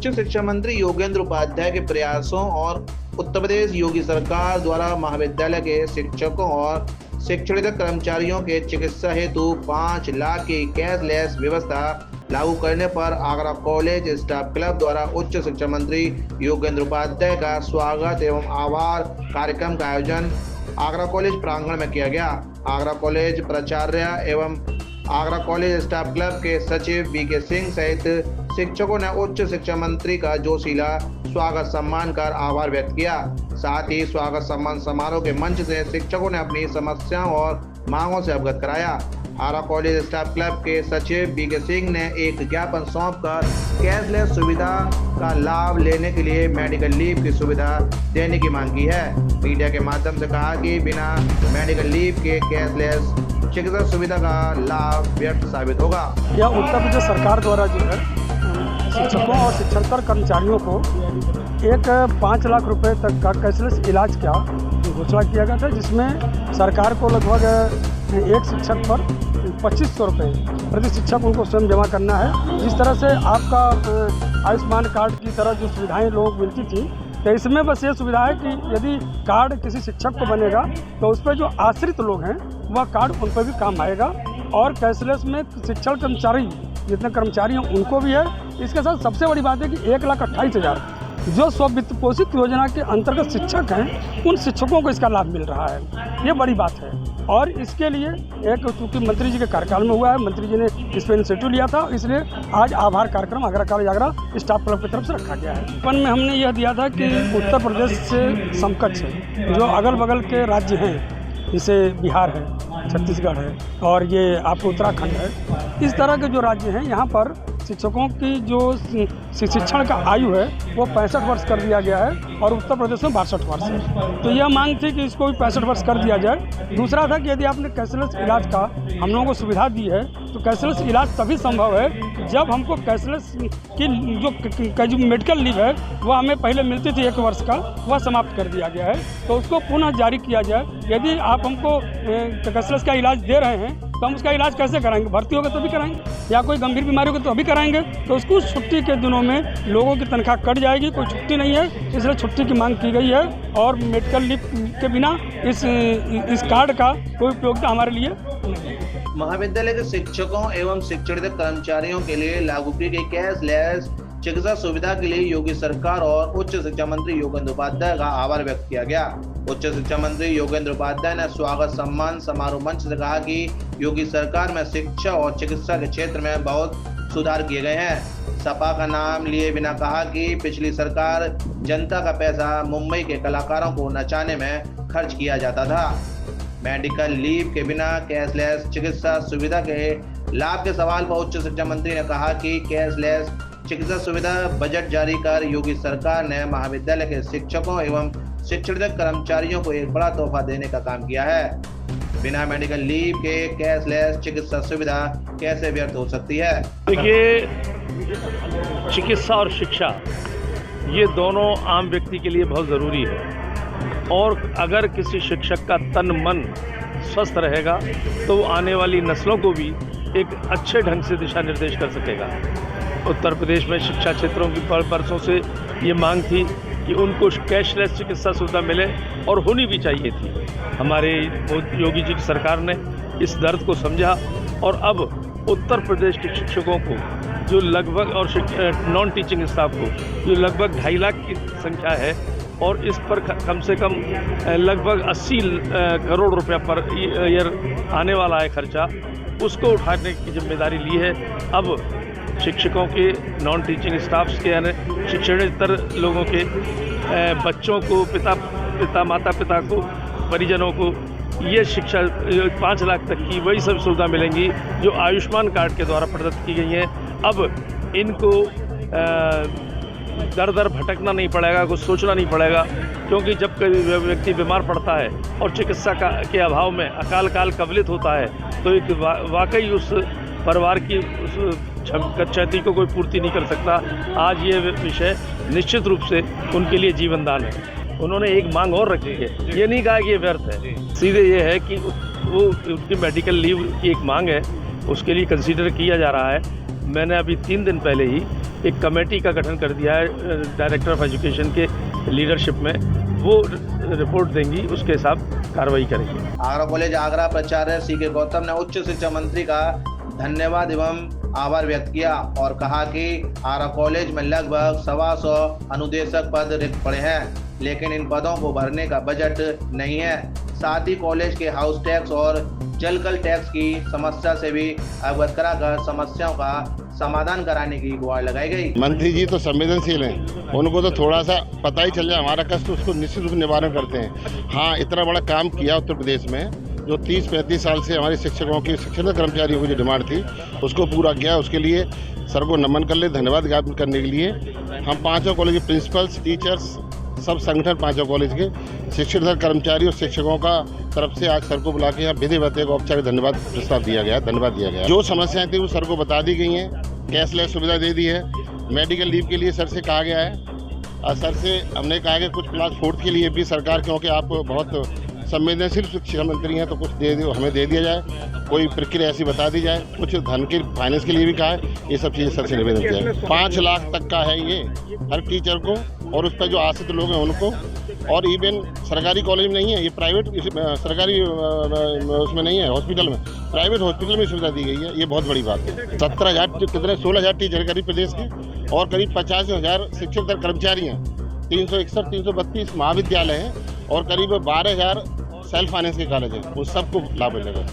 उच्च शिक्षा मंत्री योगेंद्र उपाध्याय के प्रयासों और उत्तर प्रदेश योगी सरकार द्वारा महाविद्यालय के शिक्षकों और शिक्षणेतर कर्मचारियों के चिकित्सा हेतु 5 लाख की कैशलेस व्यवस्था लागू करने पर आगरा कॉलेज स्टाफ क्लब द्वारा उच्च शिक्षा मंत्री योगेंद्र उपाध्याय का स्वागत एवं आभार कार्यक्रम का आयोजन आगरा कॉलेज प्रांगण में किया गया। आगरा कॉलेज प्राचार्य एवं आगरा कॉलेज स्टाफ क्लब के सचिव बीके सिंह सहित शिक्षकों ने उच्च शिक्षा मंत्री का जोशीला स्वागत सम्मान कर आभार व्यक्त किया। साथ ही स्वागत सम्मान समारोह के मंच से शिक्षकों ने अपनी समस्याओं और मांगों से अवगत कराया। आगरा कॉलेज स्टाफ क्लब के सचिव बीके सिंह ने एक ज्ञापन सौंपकर कैशलेस सुविधा का लाभ लेने के लिए मेडिकल लीव की सुविधा देने की मांग की है। मीडिया के माध्यम से कहा कि बिना मेडिकल लीव के कैशलेस चिकित्सा सुविधा का लाभ व्यर्थ साबित होगा। यह उत्तर प्रदेश सरकार द्वारा जो है शिक्षकों और शिक्षणेतर कर्मचारियों को एक 5 लाख रुपए तक का कैशलेस इलाज का घोषणा किया गया था, जिसमें सरकार को लगभग एक शिक्षक पर 2500 रुपये प्रति शिक्षक उनको स्वयं जमा करना है। जिस तरह से आपका आयुष्मान कार्ड की तरह जो सुविधाएं लोगों को मिलती थी, तो इसमें बस ये सुविधा है कि यदि कार्ड किसी शिक्षक को बनेगा तो उस पर जो आश्रित लोग हैं वह कार्ड उन पर भी काम आएगा। और कैशलेस में शिक्षण कर्मचारी जितने कर्मचारी हैं उनको भी है। इसके साथ सबसे बड़ी बात है कि 1,28,000 जो स्ववित्त पोषित योजना के अंतर्गत शिक्षक हैं उन शिक्षकों को इसका लाभ मिल रहा है। ये बड़ी बात है। और इसके लिए एक चूँकि मंत्री जी के कार्यकाल में हुआ है, मंत्री जी ने इस पर इनिशिएटिव लिया था, इसलिए आज आभार कार्यक्रम Agra college Agra staff club की तरफ से रखा गया है। वन में हमने यह दिया था कि उत्तर प्रदेश से समकक्ष जो अगल बगल के राज्य हैं, जैसे बिहार है, छत्तीसगढ़ है और ये आपको उत्तराखंड है, इस तरह के जो राज्य हैं यहाँ पर शिक्षकों की जो शिक्षण का आयु है वो 65 वर्ष कर दिया गया है और उत्तर प्रदेश में 62 वर्ष है। तो यह मांग थी कि इसको भी 65 वर्ष कर दिया जाए। दूसरा था कि यदि आपने कैशलेस इलाज का हम लोगों को सुविधा दी है तो कैशलेस इलाज तभी संभव है जब हमको कैशलेस की जो मेडिकल लीव है वह हमें पहले मिलती थी 1 वर्ष का, वह समाप्त कर दिया गया है, तो उसको पुनः जारी किया जाए। यदि आप हमको कैशलेस का इलाज दे रहे हैं तो हम उसका इलाज कैसे कराएंगे? भर्ती होगा तो भी कराएंगे, या कोई गंभीर बीमारी होगी तो अभी कराएंगे। तो उसको छुट्टी के दिनों में लोगों की तनख्वाह कट जाएगी, कोई छुट्टी नहीं है, इसलिए छुट्टी की मांग की गई है। और मेडिकल लीव के बिना इस कार्ड का कोई उपयोगिता हमारे लिए नहीं। महाविद्यालय के शिक्षकों एवं शिक्षणेतर कर्मचारियों के लिए लागू की गई कैशलेस चिकित्सा सुविधा के लिए योगी सरकार और उच्च शिक्षा मंत्री योगेंद्र उपाध्याय का आभार व्यक्त किया गया। उच्च शिक्षा मंत्री योगेंद्र उपाध्याय ने स्वागत सम्मान समारोह मंच से कहा कि योगी सरकार में शिक्षा और चिकित्सा के क्षेत्र में बहुत सुधार किए गए हैं। सपा का नाम लिए बिना कहा कि पिछली सरकार जनता का पैसा मुंबई के कलाकारों को नचाने में खर्च किया जाता था। मेडिकल लीव के बिना कैशलेस चिकित्सा सुविधा के लाभ के सवाल पर उच्च शिक्षा मंत्री ने कहा कि कैशलेस चिकित्सा सुविधा बजट जारी कर योगी सरकार ने महाविद्यालय के शिक्षकों एवं शिक्षणेतर कर्मचारियों को एक बड़ा तोहफा देने का काम किया है। बिना मेडिकल लीव के कैशलेस चिकित्सा सुविधा कैसे व्यर्थ हो सकती है? देखिए, चिकित्सा और शिक्षा ये दोनों आम व्यक्ति के लिए बहुत ज़रूरी है और अगर किसी शिक्षक का तन मन स्वस्थ रहेगा तो वो आने वाली नस्लों को भी एक अच्छे ढंग से दिशा निर्देश कर सकेगा। उत्तर प्रदेश में शिक्षा क्षेत्रों की बरसों से ये मांग थी कि उनको कैशलेस चिकित्सा सुविधा मिले और होनी भी चाहिए थी। हमारे योगी जी की सरकार ने इस दर्द को समझा और अब उत्तर प्रदेश के शिक्षकों को जो लगभग और नॉन टीचिंग स्टाफ को जो लगभग 2.5 लाख की संख्या है और इस पर कम से कम लगभग 80 करोड़ रुपया पर ईयर आने वाला है खर्चा, उसको उठाने की जिम्मेदारी ली है। अब शिक्षकों के, नॉन टीचिंग स्टाफ्स के यानी शिक्षणेतर लोगों के बच्चों को, माता पिता को, परिजनों को ये शिक्षा 5 लाख तक की वही सब सुविधा मिलेंगी जो आयुष्मान कार्ड के द्वारा प्रदत्त की गई हैं। अब इनको दर दर भटकना नहीं पड़ेगा, कुछ सोचना नहीं पड़ेगा, क्योंकि जब कोई व्यक्ति बीमार पड़ता है और चिकित्सा के अभाव में अकाल काल कवलित होता है तो एक वाकई उस परिवार की उस क्षति को कोई पूर्ति नहीं कर सकता। आज ये विषय निश्चित रूप से उनके लिए जीवनदान है। उन्होंने एक मांग और रखी है, ये नहीं कहा कि ये व्यर्थ है, सीधे ये है कि वो उनकी मेडिकल लीव की एक मांग है, उसके लिए कंसीडर किया जा रहा है। मैंने अभी 3 दिन पहले ही एक कमेटी का गठन कर दिया है डायरेक्टर ऑफ एजुकेशन के लीडरशिप में, वो रिपोर्ट देंगी, उसके हिसाब कार्रवाई करेंगे। आगरा कॉलेज आगरा प्राचार्य CK गौतम ने उच्च शिक्षा मंत्री का धन्यवाद एवं आभार व्यक्त किया और कहा कि आगरा कॉलेज में लगभग 125 अनुदेशक पद रिक्त पड़े हैं, लेकिन इन पदों को भरने का बजट नहीं है। साथ ही कॉलेज के हाउस टैक्स और जलकल टैक्स की समस्या से भी अवगत कराकर समस्याओं का समाधान कराने की गुहार लगाई गई। मंत्री जी तो संवेदनशील हैं, उनको तो थोड़ा सा पता ही चल जाए हमारा कष्ट, उसको निश्चित रूप से निवारण करते हैं। हाँ, इतना बड़ा काम किया उत्तर प्रदेश में, जो 30-35 साल से हमारे शिक्षकों की, शिक्षण कर्मचारियों की जो डिमांड थी उसको पूरा किया। उसके लिए सर को नमन कर ले, धन्यवाद ज्ञापन करने के लिए हम पाँचों कॉलेज के प्रिंसिपल्स, टीचर्स, सब संगठन पाँचों कॉलेज के शिक्षण कर्मचारी और शिक्षकों का तरफ से आज सर को बुला के यहाँ विधिवत एक औपचारिक धन्यवाद प्रस्ताव दिया गया, धन्यवाद दिया गया। जो समस्याएं थी वो सर को बता दी गई हैं, कैशलेस सुविधा दे दी है, मेडिकल लीव के लिए सर से कहा गया है और सर से हमने कहा कि कुछ क्लास 4 के लिए भी सरकार, क्योंकि आप बहुत संवेदनशील शिक्षा मंत्री हैं तो कुछ हमें दे दिया जाए, कोई प्रक्रिया ऐसी बता दी जाए, कुछ धन के फाइनेंस के लिए भी कहा है, ये सब चीज़ें सर से निवेदन किया है। 5 लाख तक का है ये हर टीचर को, और उस पर जो आश्रित लोग हैं उनको, और इवन सरकारी कॉलेज में नहीं है ये, प्राइवेट सरकारी उसमें नहीं है, हॉस्पिटल में, प्राइवेट हॉस्पिटल में सुविधा दी गई है। ये बहुत बड़ी बात है। 16,000 टीचर करीब प्रदेश के और करीब 50,000 शिक्षक कर्मचारी हैं, 361-332 महाविद्यालय हैं और करीब 12,000 सेल्फ फाइनेंस के कॉलेज हैं, उन सबको लाभ मिलेगा।